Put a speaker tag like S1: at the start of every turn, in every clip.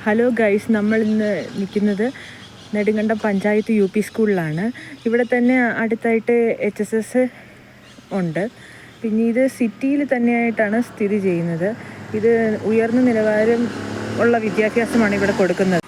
S1: Hello guys, നമ്മൾ ഇന്ന് നിൽക്കുന്നത് നെടുങ്കണ്ടം പഞ്ചായത്ത് യു പി സ്കൂളിലാണ്. ഇവിടെ തന്നെ അടുത്തായിട്ട് HSS ഉണ്ട്. പിന്നെ ഇത് സിറ്റിയിൽ തന്നെയായിട്ടാണ് സ്ഥിതി ചെയ്യുന്നത്. ഇത് ഉയർന്ന നിലവാരം ഉള്ള വിദ്യാഭ്യാസമാണ് ഇവിടെ കൊടുക്കുന്നത്.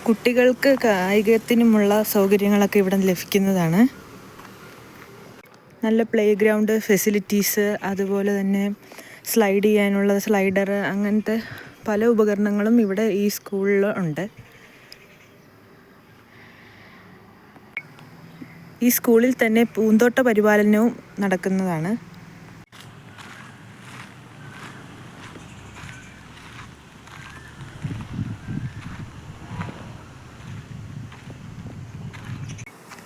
S1: കുട്ടികൾക്ക് കായികത്തിനുമുള്ള സൗകര്യങ്ങളൊക്കെ ഇവിടെ ലഭിക്കുന്നതാണ്. നല്ല പ്ലേ ഗ്രൗണ്ട് ഫെസിലിറ്റീസ്, അതുപോലെ തന്നെ സ്ലൈഡ് ചെയ്യാനുള്ള സ്ലൈഡർ, അങ്ങനത്തെ പല ഉപകരണങ്ങളും ഇവിടെ ഈ സ്കൂളിൽ ഉണ്ട്. ഈ സ്കൂളിൽ തന്നെ പൂന്തോട്ട പരിപാലനവും നടക്കുന്നതാണ്.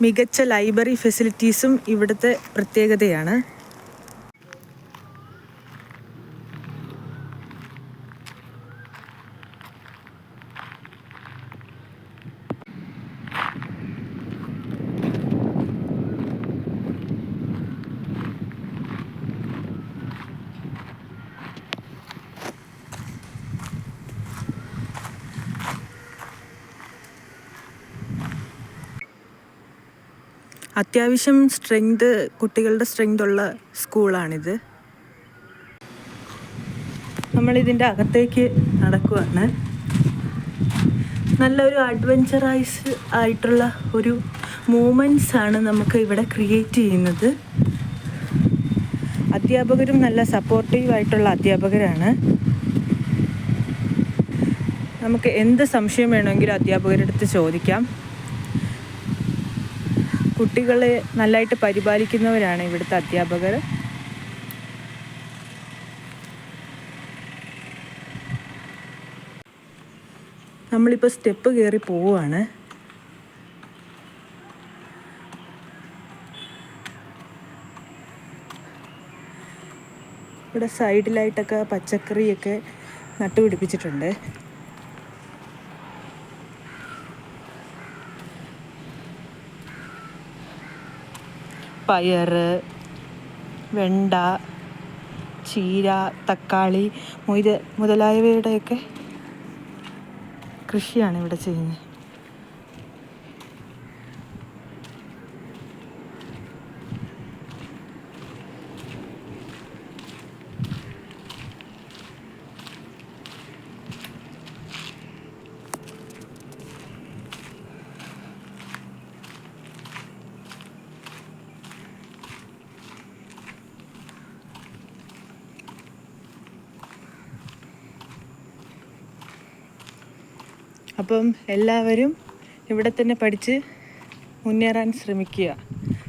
S1: മികച്ച ലൈബ്രറി ഫെസിലിറ്റീസും ഇവിടുത്തെ പ്രത്യേകതയാണ്. അത്യാവശ്യം കുട്ടികളുടെ സ്ട്രെങ്ത് ഉള്ള സ്കൂളാണിത്. നമ്മളിതിൻ്റെ അകത്തേക്ക് നടക്കുവാണ്. നല്ലൊരു അഡ്വഞ്ചറൈസ് ആയിട്ടുള്ള ഒരു മൂമെൻറ്റ്സ് ആണ് നമുക്ക് ഇവിടെ ക്രിയേറ്റ് ചെയ്യുന്നത്. അധ്യാപകരും നല്ല സപ്പോർട്ടീവായിട്ടുള്ള അധ്യാപകരാണ്. നമുക്ക് എന്ത് സംശയം വേണമെങ്കിലും അധ്യാപകരുടെ അടുത്ത് ചോദിക്കാം. കുട്ടികളെ നല്ലതായിട്ട് പരിപാലിക്കുന്നവരാണ് ഇവിടുത്തെ അധ്യാപകർ. നമ്മളിപ്പോൾ സ്റ്റെപ്പ് കയറി പോവുകയാണ്. ഇവിടെ സൈഡിലായിട്ടൊക്കെ പച്ചക്കറിയൊക്കെ നട്ടുപിടിപ്പിച്ചിട്ടുണ്ട്. പയർ, വെണ്ട, ചീര, തക്കാളി മുതലായവയുടെയൊക്കെ കൃഷിയാണ് ഇവിടെ ചെയ്യുന്നത്. അപ്പം എല്ലാവരും ഇവിടെ തന്നെ പഠിച്ച് മുന്നേറാൻ ശ്രമിക്കുക.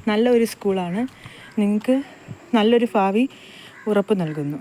S1: നല്ലൊരു സ്കൂളാണ്. നിങ്ങൾക്ക് നല്ലൊരു ഭാവി ഉറപ്പ് നൽകുന്നു.